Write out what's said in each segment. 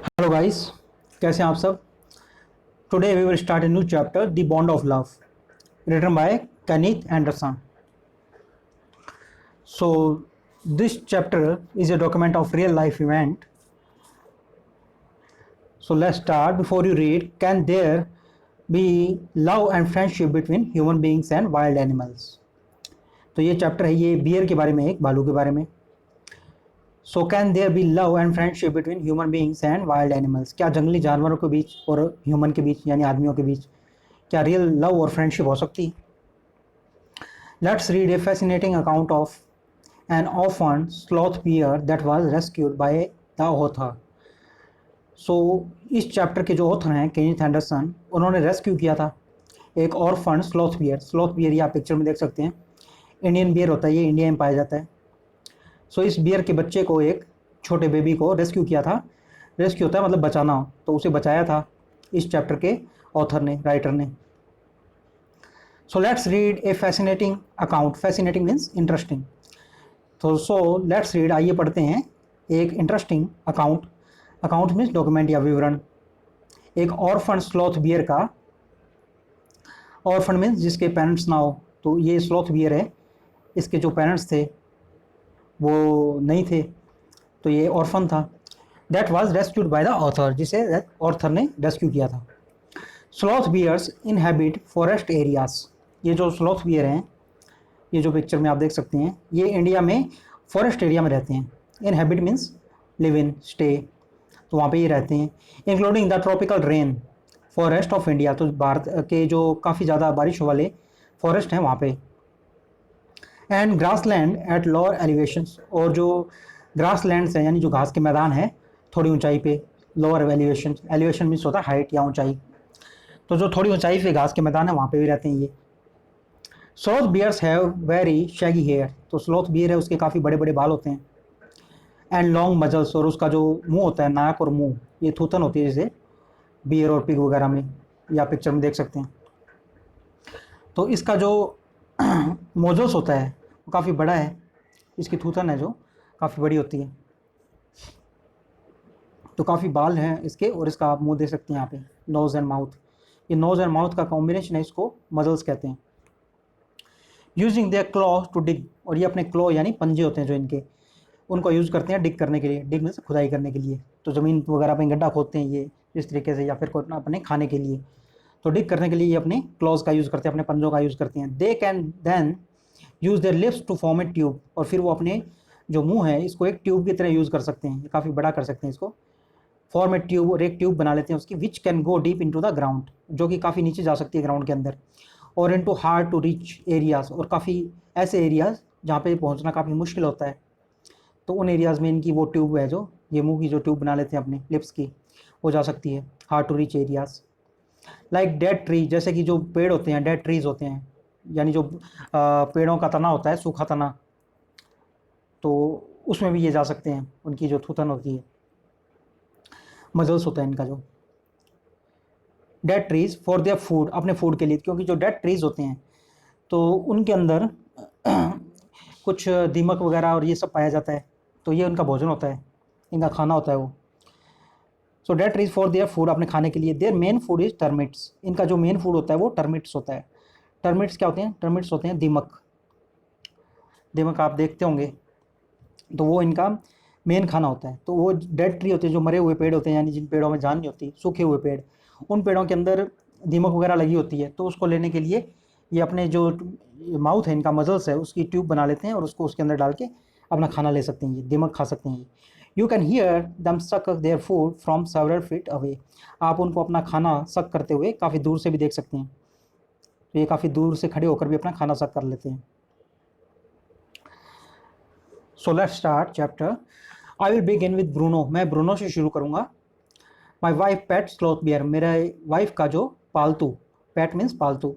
Hello guys, कैसे हैं आप सब। Today we will start a new chapter the bond of love written by Kenneth Anderson. So this chapter is a document of real life event. So let's start. Before you read, can there be love and friendship between human beings and wild animals? तो ये chapter है, ये beer के बारे में, एक भालू के बारे में। So can there be love and friendship between human beings and wild animals? क्या जंगली जानवरों के बीच और ह्यूमन के बीच यानी आदमियों के बीच क्या रियल लव और फ्रेंडशिप हो सकती है? Let's read a fascinating account of an orphan sloth bear that was rescued by the author. So इस चैप्टर के जो ऑथर हैं केनीथ एंडरसन, उन्होंने रेस्क्यू किया था एक orphan sloth bear. Sloth bear ये आप पिक्चर में देख सकते हैं, इंडियन बियर होता है, ये इंडिया में पाया जाता है। सो इस बियर के बच्चे को, एक छोटे बेबी को रेस्क्यू किया था। रेस्क्यू होता है मतलब बचाना हो, तो उसे बचाया था इस चैप्टर के ऑथर ने, राइटर ने। So let's read a fascinating account. Fascinating means interesting. तो सो लेट्स रीड, आइए पढ़ते हैं एक interesting account. Account means document या विवरण। एक ऑर्फन स्लॉथ बियर का, ऑर्फन मीन्स जिसके पेरेंट्स ना हो, तो ये स्लॉथ बियर है, इसके जो पेरेंट्स थे वो नहीं थे, तो ये ऑर्फन था। That was rescued by the author, जिसे ऑथर ने रेस्क्यू किया था। Sloth bears inhabit forest areas. ये जो स्लॉथ बियर हैं, ये जो पिक्चर में आप देख सकते हैं, ये इंडिया में फॉरेस्ट एरिया में रहते हैं। Inhabit means live in, stay, तो वहाँ पे ये रहते हैं। Including the tropical rain forest of India, तो भारत के जो काफ़ी ज़्यादा बारिश वाले फॉरेस्ट हैं वहाँ पे। And grass land at lower elevations, और जो ग्रास लैंड्स हैं यानी जो घास के मैदान हैं थोड़ी ऊंचाई पे, लोअर एलिवेशन, एलिवेशन मीन्स होता है हाइट या ऊंचाई, तो जो थोड़ी ऊंचाई पे घास के मैदान है वहाँ पे भी रहते हैं ये। Sloth bears have very shaggy hair, तो स्लॉथ बियर है उसके काफ़ी बड़े बड़े बाल होते हैं। एंड लॉन्ग मजल्स, और उसका जो मुंह होता है, नाक और मुंह, ये थूथन होती है जैसे बियर और पिग वगैरह में, या पिक्चर में देख सकते हैं। तो इसका जो मोजल्स होता है वो काफ़ी बड़ा है, इसकी थूथन है जो काफ़ी बड़ी होती है, तो काफ़ी बाल हैं इसके, और इसका आप मुंह दे सकते हैं यहाँ पे, नोज़ एंड माउथ। ये नोज़ एंड माउथ का कॉम्बिनेशन है, इसको मजल्स कहते हैं। Using their claw to dig, और ये अपने क्लॉ यानी पंजे होते हैं जो इनके, उनको यूज़ करते हैं डिग करने के लिए। डिग मीन्स खुदाई करने के लिए, तो ज़मीन वगैरह पे गड्ढा खोदते हैं ये इस तरीके से, या फिर अपने खाने के लिए। तो डिग करने के लिए ये अपने क्लॉज का यूज़ करते हैं, अपने पंजों का यूज़ करते हैं। They can then use their lips to form a tube, और फिर वो अपने जो मुंह है इसको एक ट्यूब की तरह यूज़ कर सकते हैं, काफ़ी बड़ा कर सकते हैं इसको, फॉर्म ए ट्यूब, और एक ट्यूब बना लेते हैं उसकी, which can go deep into the ground, जो कि काफ़ी नीचे जा सकती है ग्राउंड के अंदर, और into hard to reach areas, और काफ़ी ऐसे एरियाज जहाँ पे पहुँचना काफ़ी मुश्किल होता है, तो उन एरियाज़ में इनकी वो ट्यूब है, जो ये मुंह की जो ट्यूब बना लेते हैं अपने लिप्स की, वो जा सकती है hard to reach areas. Like dead tree, जैसे कि जो पेड़ होते हैं, डेड ट्रीज होते हैं, यानी जो पेड़ों का तना होता है, सूखा तना, तो उसमें भी ये जा सकते हैं, उनकी जो थूथन होती है, मजल्स होता है इनका जो। Dead trees for their food, अपने फूड के लिए, क्योंकि जो डेड ट्रीज होते हैं तो उनके अंदर कुछ दीमक वगैरह और ये सब पाया जाता है, तो ये उनका भोजन होता है, इनका खाना होता है वो। So dead trees for their food, अपने खाने के लिए। Their main food is termites, इनका जो मेन फूड होता है वो टर्मिट्स होता है। टर्मिट्स क्या होते हैं? टर्मिट्स होते हैं दीमक। दीमक आप देखते होंगे, तो वो इनका मेन खाना होता है। तो वो डेड ट्री होते हैं, जो मरे हुए पेड़ होते हैं, यानी जिन पेड़ों में जान नहीं होती, सूखे हुए पेड़, उन पेड़ों के अंदर दीमक वगैरह लगी होती है, तो उसको लेने के लिए ये अपने जो माउथ है, इनका मजल्स है, उसकी ट्यूब बना लेते हैं, और उसको उसके अंदर डाल के अपना खाना ले सकते हैं, ये दीमक खा सकते हैं ये। यू कैन हियर दम सक their food from several feet away, आप उनको अपना खाना सक करते हुए काफ़ी दूर से भी देख सकते हैं, तो ये काफ़ी दूर से खड़े होकर भी अपना खाना सक कर लेते हैं। So let's start chapter. I will begin with Bruno, मैं ब्रूनो से शुरू करूँगा। My wife pet sloth bear, मेरे वाइफ का जो पालतू, पेट मीन्स पालतू,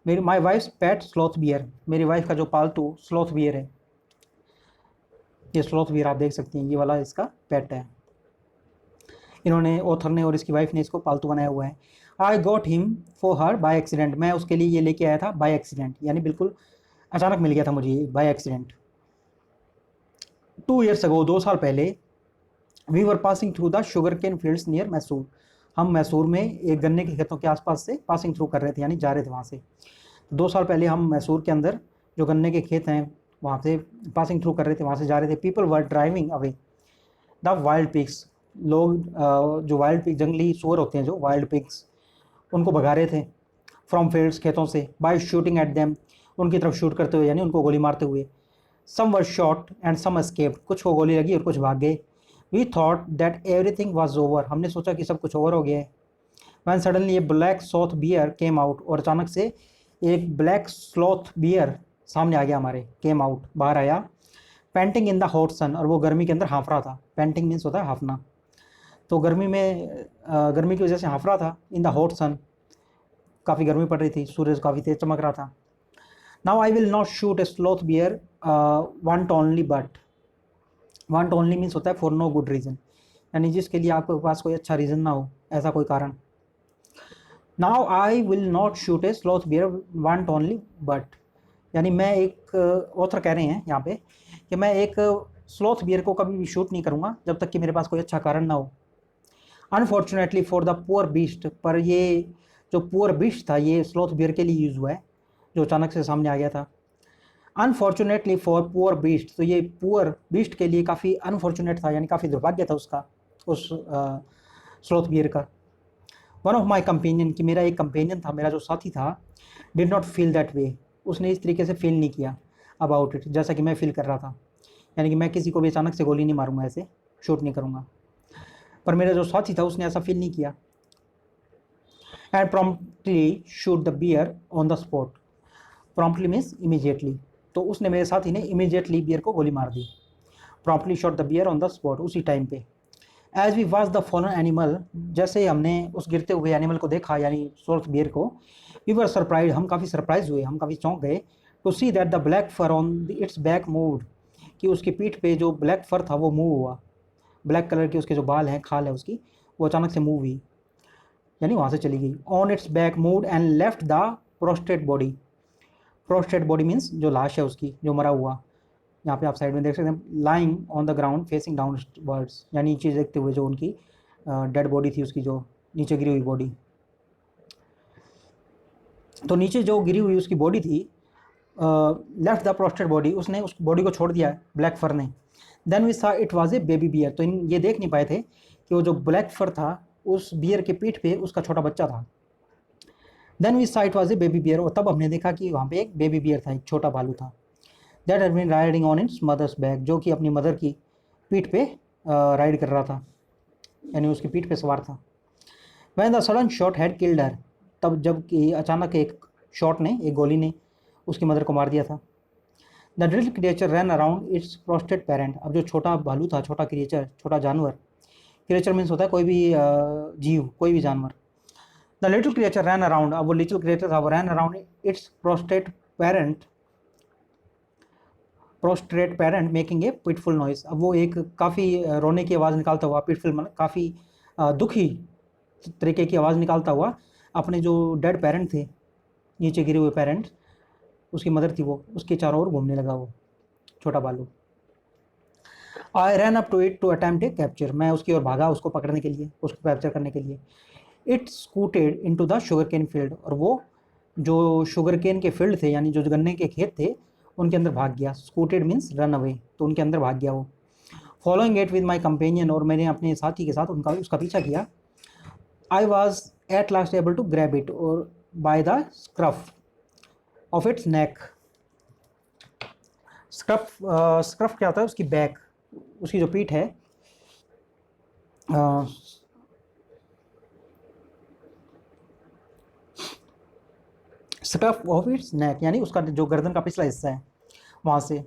मेरी my wife pet sloth bear, मेरी वाइफ का जो पालतू स्लॉथ बियर है, ये स्लॉथ बियर आप देख सकते हैं, ये वाला इसका पेट है। इन्होंने, ऑथर ने और इसकी वाइफ ने इसको पालतू बनाया हुआ है। I got him for her by accident, मैं उसके लिए ये लेके आया था बाय एक्सीडेंट, यानी बिल्कुल अचानक मिल गया था मुझे ये बाय एक्सीडेंट। 2 years ago, 2 साल पहले, we were passing through the sugar cane fields near Mysore. हम मैसूर में एक गन्ने के खेतों के आसपास से पासिंग थ्रू कर रहे थे, यानी जा रहे थे वहाँ से। 2 साल पहले हम मैसूर के अंदर जो गन्ने के खेत हैं वहाँ से पासिंग थ्रू कर रहे थे, वहाँ से जा रहे थे। People were driving away the wild pigs. लोग जो वाइल्ड पिग, जंगली सूअर होते हैं जो वाइल्ड पिग्स, उनको भगा रहे थे फ्रॉम फील्ड्स, खेतों से। बाय शूटिंग एट देम, उनकी तरफ शूट करते हुए, यानी उनको गोली मारते हुए। Some were shot and some escaped, कुछ को गोली लगी और कुछ भाग गए। We thought that everything was over, हमने सोचा कि सब कुछ ओवर हो गया है। When suddenly a black sloth bear came out, और अचानक से एक ब्लैक स्लॉथ बियर सामने आ गया हमारे, केम आउट, बाहर आया। Panting in the hot sun, और वो गर्मी के अंदर हाँफ रहा था। पेंटिंग मीन्स होता है हाँफना, तो गर्मी में गर्मी की वजह से हाँफ रहा था। इन द हॉट सन, काफ़ी गर्मी पड़ रही थी, सूरज काफ़ी तेज चमक रहा था। Now I will not shoot A sloth bear want only, but want only means होता है फॉर नो गुड रीज़न, यानी जिसके लिए आपके पास कोई अच्छा रीज़न ना हो, ऐसा कोई कारण। Now I will not shoot A sloth bear want only but, यानी मैं एक ऑथर कह रहे हैं यहाँ पे कि मैं एक स्लॉथ बियर को कभी भी शूट नहीं करूँगा जब तक कि मेरे पास कोई अच्छा कारण ना हो। Unfortunately for the poor beast, पर ये जो पुअर बीस्ट था ये स्लॉथ बियर के लिए यूज़ हुआ है, जो अचानक से सामने आ गया था। अनफॉर्चुनेटली फॉर पुअर बीस्ट, तो ये पुअर बीस्ट के लिए काफ़ी अनफॉर्चुनेट था, यानी काफ़ी दुर्भाग्य था उसका, उस स्लॉथ बियर का। वन ऑफ माई कंपेनियन, कि मेरा एक कंपेनियन था, मेरा जो साथी था, did not feel that way, उसने इस तरीके से फील नहीं किया अबाउट इट, जैसा कि मैं फील कर रहा था। यानी कि मैं किसी को भी अचानक से गोली नहीं मारूंगा, ऐसे शूट नहीं करूँगा, पर मेरा जो साथी था उसने ऐसा फील नहीं किया। And promptly shoot the bear on the spot, promptly means immediately, तो उसने, मेरे साथी ने इमीजिएटली बियर को गोली मार दी। Promptly shot the bear on the spot, उसी टाइम पे। As we watch the fallen animal, जैसे हमने उस गिरते हुए एनिमल को देखा, यानी स्लॉथ बियर को, वी वर सरप्राइज, हम काफ़ी सरप्राइज हुए, हम काफ़ी चौंक गए। To see that the black fur on its back moved, कि उसकी पीठ पे जो ब्लैक फर था वो मूव हुआ। ब्लैक कलर के उसके जो बाल हैं, खाल है उसकी, वो अचानक से मूव हुई, यानी वहाँ से चली गई। On its back moved and left the prostate body, prostate body means जो लाश है उसकी, जो मरा हुआ। यहाँ पे आप साइड में देख सकते हैं, lying on the ground facing down words, यानी नीचे देखते हुए जो उनकी डेड बॉडी थी, उसकी जो नीचे गिरी हुई बॉडी। तो नीचे जो गिरी हुई उसकी बॉडी थी, लेफ्ट द प्रोस्ट्रेट बॉडी, उसने उस बॉडी को छोड़ दिया ब्लैक फर ने। Then we saw it was a baby bear, तो ये देख नहीं पाए थे कि वो जो ब्लैक फर था उस बियर के पीठ पे उसका छोटा बच्चा था। Then we saw it was a baby bear, और तब हमने देखा कि वहाँ पे एक बेबी बियर था, एक छोटा भालू था। That had been riding on its mother's back, जो कि अपनी मदर की पीठ पे राइड कर रहा था, यानी उसकी पीठ पे सवार था। When the sudden shot had killed her, तब जब कि अचानक एक शॉट ने, एक गोली ने उसकी मदर को मार दिया था। The little creature run around its prostate parent, अब जो छोटा भालू था, छोटा क्रिएचर, छोटा जानवर, क्रिएचर मीन्स होता है कोई भी जीव, कोई भी जानवर। The little creature run around, अब वो लिटिल क्रिएचर था वो run around its prostate parent, prostrate parent making a pitiful noise, अब वो एक काफ़ी रोने की आवाज़ निकालता हुआ, पिटफुल मतलब काफ़ी दुखी तरीके की आवाज़ निकालता हुआ अपने जो डेड पेरेंट थे, नीचे गिरे हुए पेरेंट, उसकी मदर थी वो, उसके चारों ओर घूमने लगा वो छोटा भालू। I ran up to it to attempt a capture, मैं उसकी ओर भागा उसको पकड़ने के लिए, उसको कैप्चर करने के लिए। It scooted into the sugar cane field, और वो जो शुगर केन के फील्ड थे, यानी जो गन्ने के खेत थे, उनके अंदर भाग गया। स्कूटेड मीन्स रन अवे, तो उनके अंदर भाग गया वो। Following it with my companion, और मैंने अपने साथी के साथ उसका पीछा किया। I was at last able to grab it, और by the scruff of its neck, scruff scruff क्या होता है, उसकी बैक, उसकी जो पीठ है, स्क्रफ ऑफ इट्स नेक, यानी उसका जो गर्दन का पिछला हिस्सा है वहाँ से।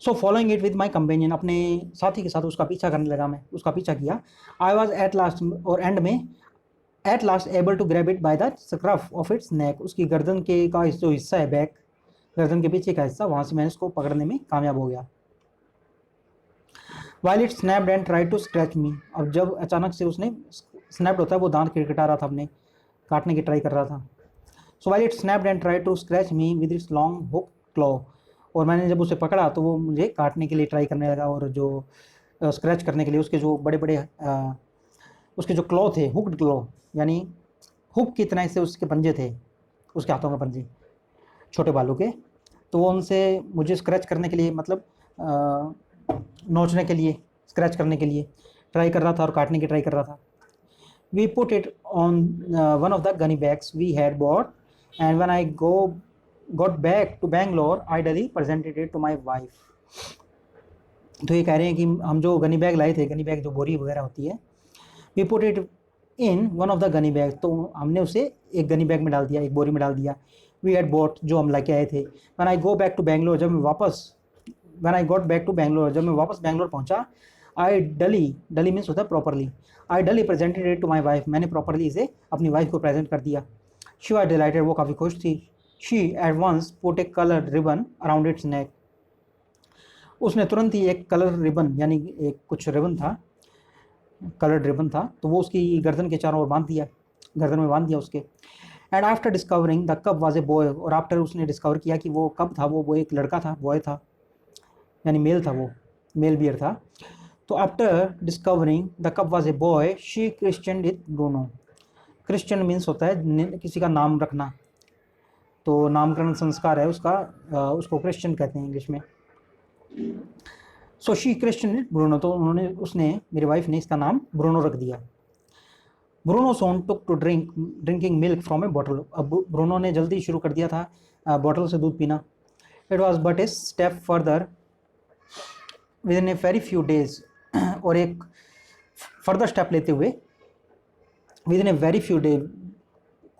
So following it with my companion, अपने साथी के साथ उसका पीछा करने लगा, मैं उसका पीछा किया। आई वॉज एट लास्ट, और एंड में at last able to grab it by the scruff of its neck, उसकी गर्दन के का जो हिस्सा है, बैक, गर्दन के पीछे का हिस्सा, वहाँ से मैंने उसको पकड़ने में कामयाब हो गया। While it snapped and try to scratch me, अब जब अचानक से उसने, स्नैप्ड होता है वो दांत किटकिटा रहा था, अपने काटने की ट्राई कर रहा था। So while it snapped and try to scratch me with its long hook claw, और मैंने जब उसे पकड़ा तो वो मुझे काटने के लिए ट्राई करने लगा, और जो स्क्रैच करने के लिए उसके जो बड़े बड़े उसके जो क्लॉ थे, हुक्ड क्लॉ, यानी हुक की तरह से उसके पंजे थे, उसके हाथों में पंजे छोटे बालों के, तो वो उनसे मुझे स्क्रैच करने के लिए, मतलब नोचने के लिए, स्क्रैच करने के लिए ट्राई कर रहा था और काटने की ट्राई कर रहा था। We put it on one of the gunny bags we had bought and when I got back to Bangalore I directly presented it to my wife. तो ये कह रहे हैं कि हम जो गनी बैग लाए थे, गनी बैग जो बोरी वगैरह होती है, we put it in one of the gunny bag, तो हमने उसे एक गनी बैग में डाल दिया, एक बोरी में डाल दिया। वी हैड बॉट, जो हम लेके आए थे। When I go back to Bangalore, जब मैं वापस बैंगलोर पहुंचा, आई डली मीन्स होता है properly, I duly presented it to my wife, मैंने प्रॉपरली इसे अपनी वाइफ को प्रेजेंट कर दिया। शी वाज डिलाइटेड, वो काफ़ी खुश थी। She at once put a coloured ribbon around its neck, उसने तुरंत ही एक कलर रिबन, यानी एक कुछ रिबन था, कलर्ड रिबन था, तो वो उसकी गर्दन के चारों ओर बांध दिया, गर्दन में बांध दिया उसके। And after discovering the cup was a boy, और आफ्टर उसने डिस्कवर किया कि वो कब था, वो एक लड़का था, बॉय था, यानी मेल था, वो मेल बियर था। तो after discovering the cup was a boy she Christian it Bruno. Christian means होता है किसी का नाम रखना, तो नामकरण संस्कार है उसका, उसको क्रिश्चियन कहते हैं इंग्लिश में। So she Christian it Bruno, तो उसने मेरी वाइफ ने इसका नाम ब्रूनो रख दिया। Bruno soon took to drinking milk from a bottle, अब ब्रूनो ने जल्दी शुरू कर दिया था बॉटल से दूध पीना। It was but a step further with in a very few days, और एक फर्दर स्टेप लेते हुए with in a very few day,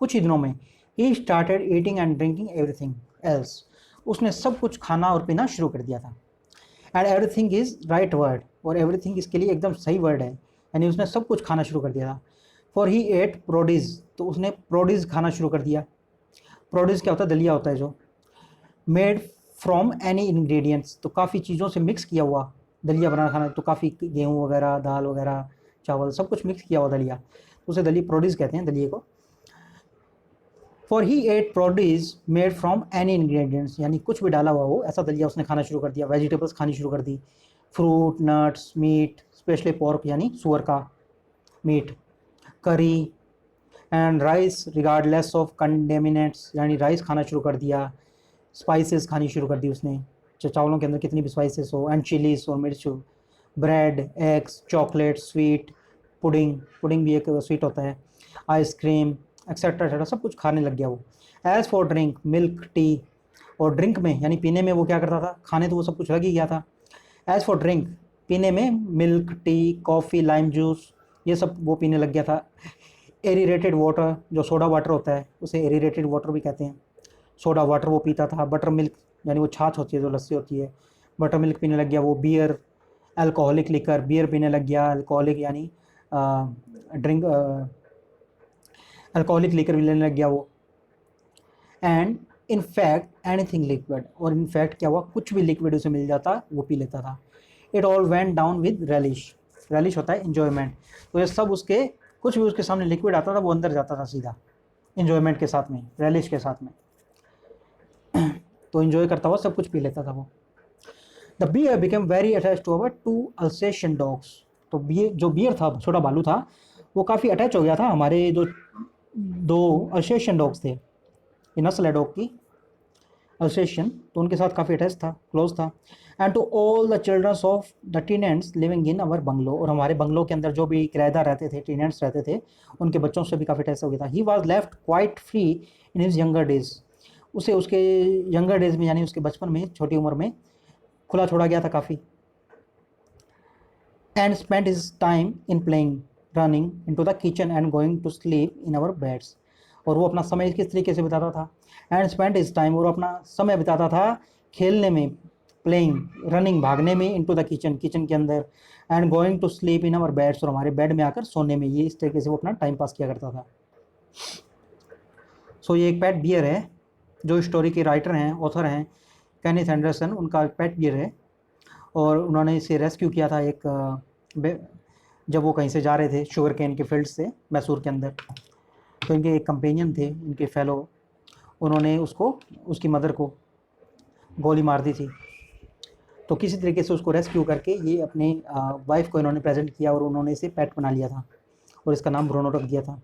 कुछ ही दिनों में, he started eating and drinking everything else, उसने सब कुछ खाना और पीना शुरू कर दिया था। And everything is right word, और एवरीथिंग इसके लिए एकदम सही वर्ड है, यानी उसने सब कुछ खाना शुरू कर दिया था। फॉर ही एट प्रोडीज, तो उसने प्रोडीज खाना शुरू कर दिया। प्रोडीज क्या होता है, दलिया होता है जो, मेड फ्रॉम एनी इंग्रेडिएंट्स, तो काफ़ी चीज़ों से मिक्स किया हुआ दलिया बनाना खाना, तो काफ़ी गेहूँ वगैरह, दाल वगैरह, चावल, सब कुछ मिक्स किया हुआ दलिया, तो उसे दलिया प्रोडीज कहते हैं, दलिए को। For he ate porridge made from any ingredients, यानी कुछ भी डाला हुआ हो ऐसा दलिया उसने खाना शुरू कर दिया। वेजिटेबल्स खानी शुरू कर दी, fruit, nuts, meat, specially pork यानी सुअर का meat, curry and rice regardless of condiments, यानी राइस खाना शुरू कर दिया। स्पाइसेस खानी शुरू कर दी उसने, चावलों के अंदर कितनी भी स्पाइसेस हो, एंड चिलीज और मिर्च, bread, eggs, chocolate, sweet, pudding भी एक स्वीट होता है, आइसक्रीम, एक्सेट्रा एक्सेट्रा, सब कुछ खाने लग गया वो। As for drink milk tea, और ड्रिंक में यानी पीने में वो क्या करता था, खाने तो वो सब कुछ लग ही गया था। एज़ फॉर ड्रिंक, पीने में milk tea, coffee, lime juice, ये सब वो पीने लग गया था। एरीरेटेड वाटर, जो सोडा वाटर होता है उसे एरीरेटेड वाटर भी कहते हैं, सोडा वाटर वो पीता था। बटर मिल्क, यानी वो छाछ होती है जो लस्सी होती है, बटर मिल्क पीने लग गया वो। बियर, अल्कोहलिक लिकर, बियर पीने लग गया। अल्कोहलिक यानी ड्रिंक, अल्कोहलिक लिकर भी लेने लग गया वो। एंड इनफैक्ट एनीथिंग लिक्विड, और इनफैक्ट क्या हुआ, कुछ भी लिक्विड उसे मिल जाता वो पी लेता था। It all went down with relish, relish होता है इन्जॉयमेंट, तो ये सब उसके, कुछ भी उसके सामने लिक्विड आता था वो अंदर जाता था सीधा, इन्जॉयमेंट के साथ में, रेलिश के साथ में, तो इन्जॉय करता हुआ सब कुछ पी लेता था वो। The bear became very attach to our two Alsatian dogs, तो जो बियर था, छोटा भालू था, वो काफ़ी अटैच हो गया था हमारे जो 2 अल्सेशियन डॉग्स थे, ये नस्ल है डॉग की अल्सेशियन, तो उनके साथ काफ़ी अटैच था, क्लोज था। And to all the childrens of the tenants living in our bungalow, और हमारे बंगलो के अंदर जो भी किराएदार रहते थे, टीनेंट्स रहते थे, उनके बच्चों से भी काफ़ी अटैच हो गया था। He was left quite free in his younger days, उसे उसके यंगर डेज में, यानी उसके बचपन में, छोटी उम्र में खुला छोड़ा गया था काफ़ी। And spend his time in playing, running into the kitchen and going to sleep in our beds, और वो अपना समय किस तरीके से बिताता था। एंड स्पेंड हिज टाइम, और अपना समय बिताता था खेलने में, प्लेइंग, रनिंग, भागने में, इनटू द किचन, किचन के अंदर, and going to sleep in our beds, और हमारे बेड में आकर सोने में, ये इस तरीके से वो अपना टाइम पास किया करता था। सो ये एक पेट बियर है, जो स्टोरी के राइटर हैं, ऑथर हैं केनेथ एंडरसन, उनका पेट बियर है, और उन्होंने इसे रेस्क्यू किया था जब वो कहीं से जा रहे थे शुगर केन के फील्ड से मैसूर के अंदर, तो इनके एक कंपेनियन थे, इनके फेलो, उन्होंने उसको, उसकी मदर को गोली मार दी थी, तो किसी तरीके से उसको रेस्क्यू करके ये अपने वाइफ को इन्होंने प्रेजेंट किया और उन्होंने इसे पेट बना लिया था और इसका नाम ब्रूनो रख दिया था।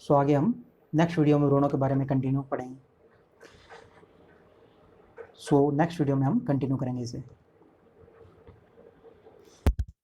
सो आगे हम नेक्स्ट वीडियो में ब्रूनो के बारे में कंटिन्यू पढ़ेंगे। सो नेक्स्ट वीडियो में हम कंटिन्यू करेंगे इसे।